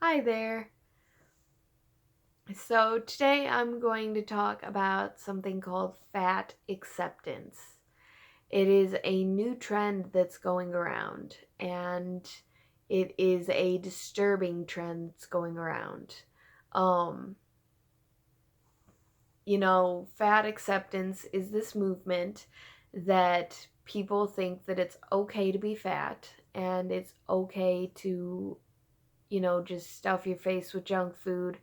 Hi there. So, today I'm going to talk about something called fat acceptance. It is a new trend that's going around, and it is a disturbing trend that's going around. Um, Fat acceptance is this movement that people think that it's okay to be fat and it's okay to just stuff your face with junk food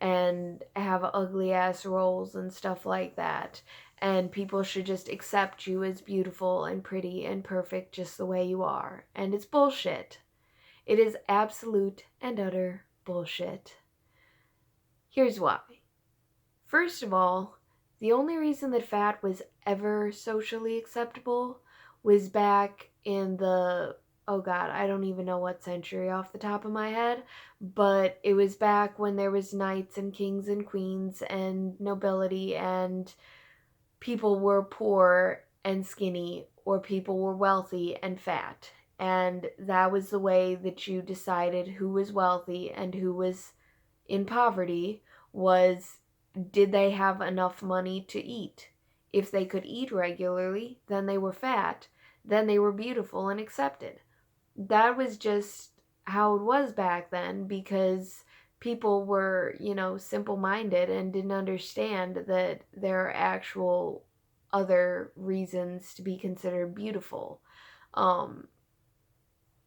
and have ugly ass rolls and stuff like that. And people should just accept you as beautiful and pretty and perfect just the way you are. And it's bullshit. It is absolute and utter bullshit. Here's why. First of all, the only reason that fat was ever socially acceptable was back in the, oh god, I don't even know what century off the top of my head, but it was back when there was knights and kings and queens and nobility, and people were poor and skinny, or people were wealthy and fat. And that was the way that you decided who was wealthy and who was in poverty, was did they have enough money to eat? If they could eat regularly, then they were fat, then they were beautiful and accepted. That was just how it was back then, because people were, simple minded and didn't understand that there are actual other reasons to be considered beautiful. Um,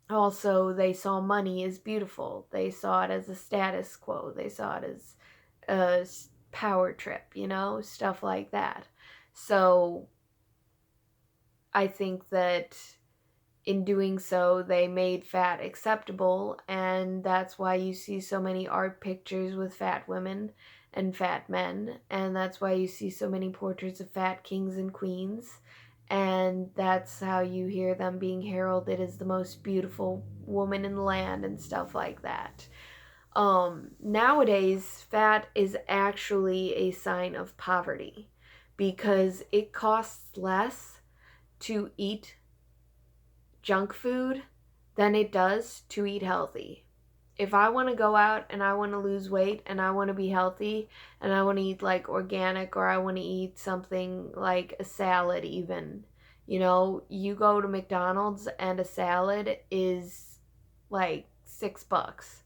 Also, they saw money as beautiful. They saw it as a status quo. They saw it as a power trip, stuff like that. So I think that in doing so, they made fat acceptable, and that's why you see so many art pictures with fat women and fat men, and that's why you see so many portraits of fat kings and queens, and that's how you hear them being heralded as the most beautiful woman in the land and stuff like that. Nowadays, fat is actually a sign of poverty because it costs less to eat junk food than it does to eat healthy. If I want to go out and I want to lose weight and I want to be healthy and I want to eat like organic, or I want to eat something like a salad, even, you go to McDonald's and a salad is like $6.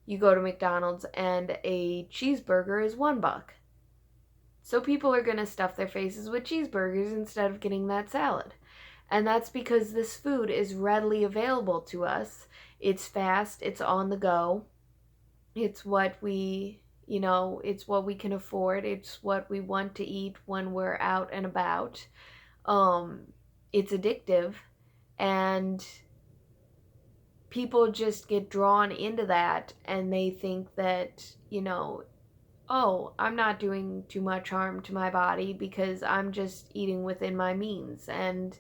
You go to McDonald's and a cheeseburger is $1. So people are going to stuff their faces with cheeseburgers instead of getting that salad. And that's because this food is readily available to us. It's fast, it's on the go. It's what it's what we can afford. It's what we want to eat when we're out and about. Um it's addictive, and people just get drawn into that, and they think that, oh, I'm not doing too much harm to my body because I'm just eating within my means. And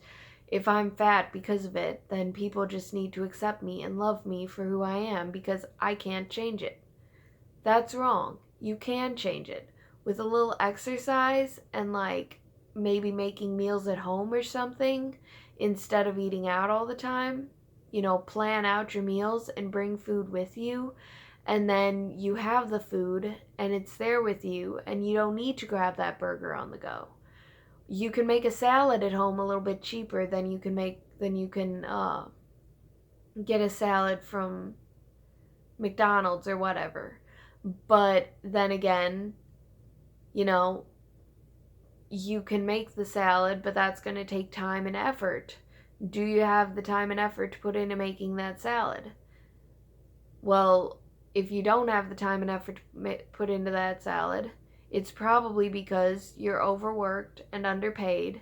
if I'm fat because of it, then people just need to accept me and love me for who I am because I can't change it. That's wrong. You can change it with a little exercise and like maybe making meals at home or something instead of eating out all the time. Plan out your meals and bring food with you, and then you have the food and it's there with you, and you don't need to grab that burger on the go. You can make a salad at home a little bit cheaper than you can get a salad from McDonald's or whatever. But then again, you know, you can make the salad, but that's going to take time and effort. Do you have the time and effort to put into making that salad? Well, if you don't have the time and effort to put into that salad, it's probably because you're overworked and underpaid,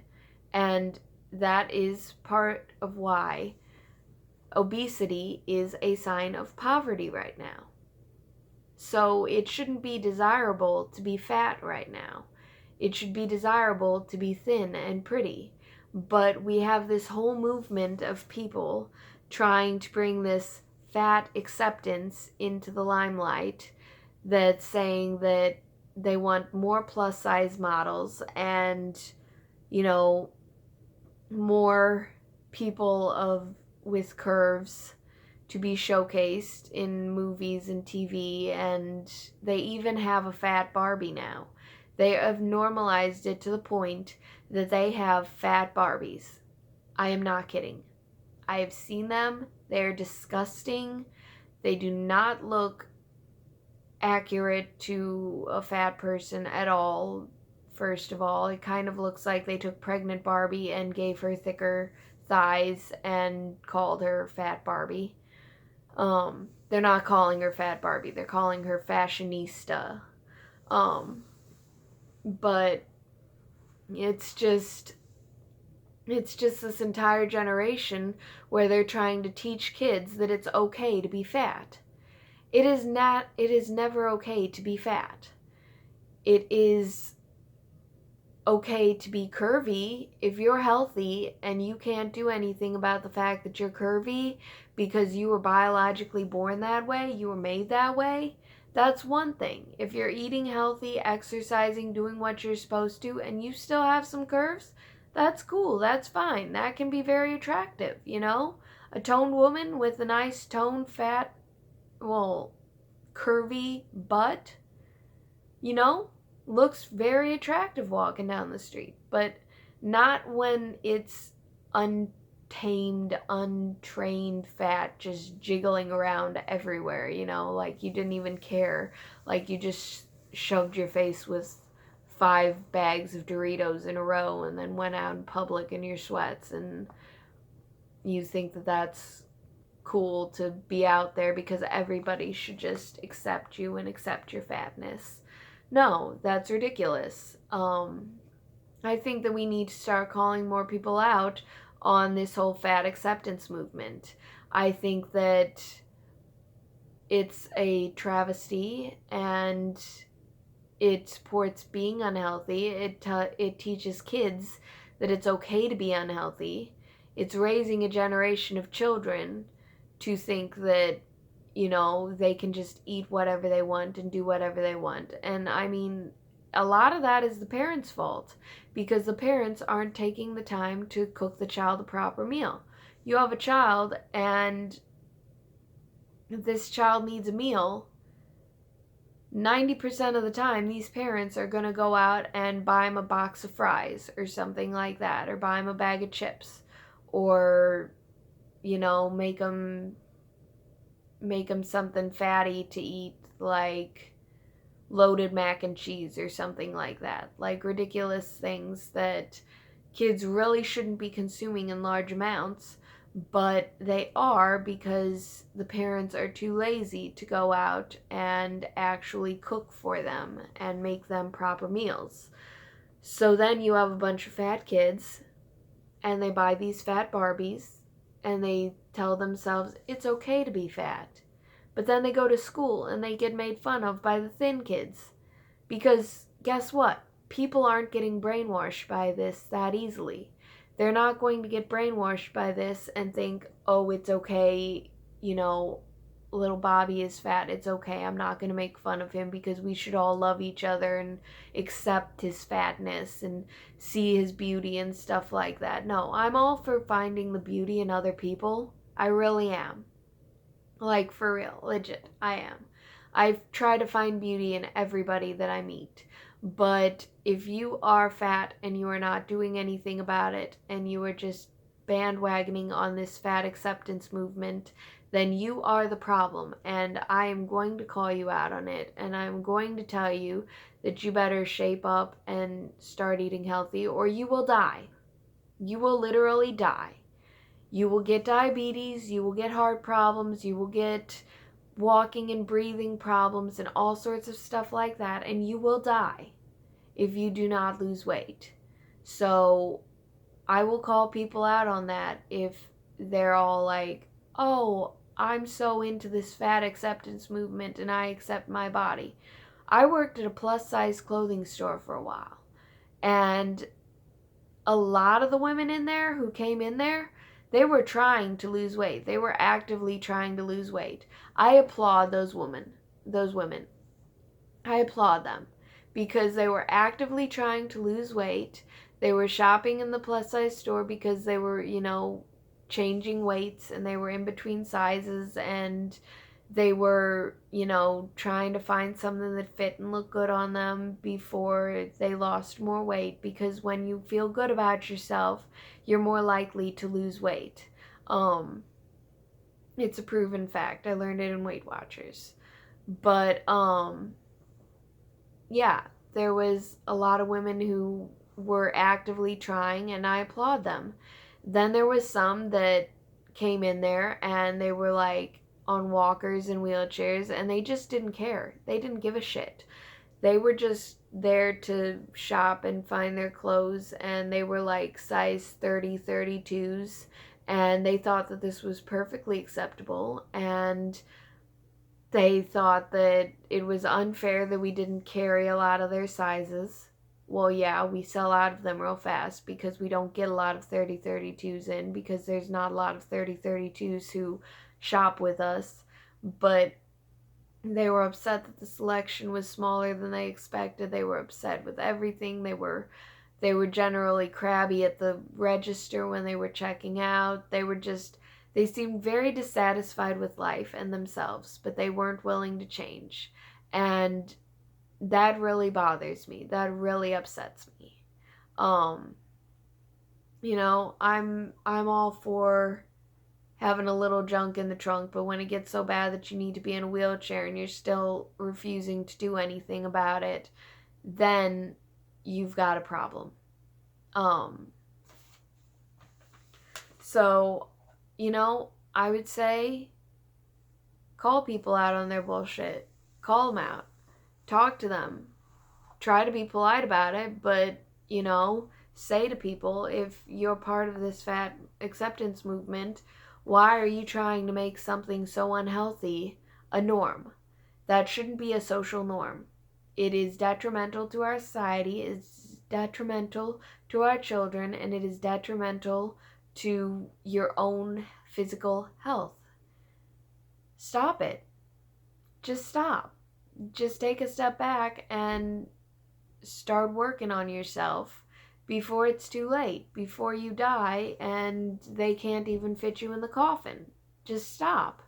and that is part of why obesity is a sign of poverty right now. So it shouldn't be desirable to be fat right now. It should be desirable to be thin and pretty. But we have this whole movement of people trying to bring this fat acceptance into the limelight, that's saying that they want more plus size models and, you know, more people with curves, to be showcased in movies and TV, and they even have a fat Barbie now. They have normalized it to the point that they have fat Barbies. I am not kidding. I have seen them. They're disgusting. They do not look accurate to a fat person at all. First of all, it kind of looks like they took pregnant Barbie and gave her thicker thighs and called her Fat Barbie. They're not calling her Fat Barbie. They're calling her Fashionista. Um, but it's just this entire generation where they're trying to teach kids that it's okay to be fat. It is not, it is never okay to be fat. It is okay to be curvy if you're healthy and you can't do anything about the fact that you're curvy because you were biologically born that way, you were made that way. That's one thing. If you're eating healthy, exercising, doing what you're supposed to, and you still have some curves, that's cool. That's fine. That can be very attractive, you know? A toned woman with a nice toned, fat, well, curvy butt, you know, looks very attractive walking down the street, but not when it's untamed, untrained fat just jiggling around everywhere, you know, like you didn't even care, like you just shoved your face with 5 bags of Doritos in a row and then went out in public in your sweats, and you think that that's cool to be out there because everybody should just accept you and accept your fatness. No, that's ridiculous. I think that we need to start calling more people out on this whole fat acceptance movement. I think that it's a travesty and it supports being unhealthy. It teaches kids that it's okay to be unhealthy. It's raising a generation of children to think that, you know, they can just eat whatever they want and do whatever they want. And I mean, a lot of that is the parents' fault because the parents aren't taking the time to cook the child a proper meal. You have a child and this child needs a meal. 90% of the time, these parents are going to go out and buy him a box of fries or something like that, or buy him a bag of chips, or, you know, make him something fatty to eat, like loaded mac and cheese or something like that. Like ridiculous things that kids really shouldn't be consuming in large amounts, but they are because the parents are too lazy to go out and actually cook for them and make them proper meals. So then you have a bunch of fat kids and they buy these fat Barbies and they tell themselves it's okay to be fat. But then they go to school and they get made fun of by the thin kids. Because guess what? People aren't getting brainwashed by this that easily. They're not going to get brainwashed by this and think, oh, it's okay, you know, little Bobby is fat. It's okay. I'm not going to make fun of him because we should all love each other and accept his fatness and see his beauty and stuff like that. No, I'm all for finding the beauty in other people. I really am. Like, for real. Legit. I am. I try to find beauty in everybody that I meet. But if you are fat and you are not doing anything about it and you are just bandwagoning on this fat acceptance movement, then you are the problem. And I am going to call you out on it. And I'm going to tell you that you better shape up and start eating healthy or you will die. You will literally die. You will get diabetes, you will get heart problems, you will get walking and breathing problems and all sorts of stuff like that, and you will die if you do not lose weight. So I will call people out on that if they're all like, oh, I'm so into this fat acceptance movement and I accept my body. I worked at a plus size clothing store for a while, and a lot of the women in there who came in there, they were trying to lose weight. They were actively trying to lose weight. I applaud those women. I applaud them because they were actively trying to lose weight. They were shopping in the plus size store because they were, you know, changing weights, and they were in between sizes, and they were, trying to find something that fit and looked good on them before they lost more weight, because when you feel good about yourself, you're more likely to lose weight. It's a proven fact. I learned it in Weight Watchers. But yeah, there was a lot of women who were actively trying, and I applaud them. Then there was some that came in there and they were like on walkers and wheelchairs, and they just didn't care. They didn't give a shit. They were just there to shop and find their clothes, and they were like size 30, 32s, and they thought that this was perfectly acceptable, and they thought that it was unfair that we didn't carry a lot of their sizes. Well, yeah, we sell out of them real fast because we don't get a lot of 30-32s in, because there's not a lot of 30-32s who shop with us. But they were upset that the selection was smaller than they expected. They were upset with everything. They were generally crabby at the register when they were checking out. They seemed very dissatisfied with life and themselves, but they weren't willing to change. And that really bothers me. That really upsets me. Um, I'm all for having a little junk in the trunk, but when it gets so bad that you need to be in a wheelchair and you're still refusing to do anything about it, then you've got a problem. Um, so, I would say call people out on their bullshit. Call them out. Talk to them. Try to be polite about it, but, say to people, if you're part of this fat acceptance movement, why are you trying to make something so unhealthy a norm? That shouldn't be a social norm. It is detrimental to our society, it's detrimental to our children, and it is detrimental to your own physical health. Stop it. Just stop. Just take a step back and start working on yourself before it's too late, before you die and they can't even fit you in the coffin. Just stop.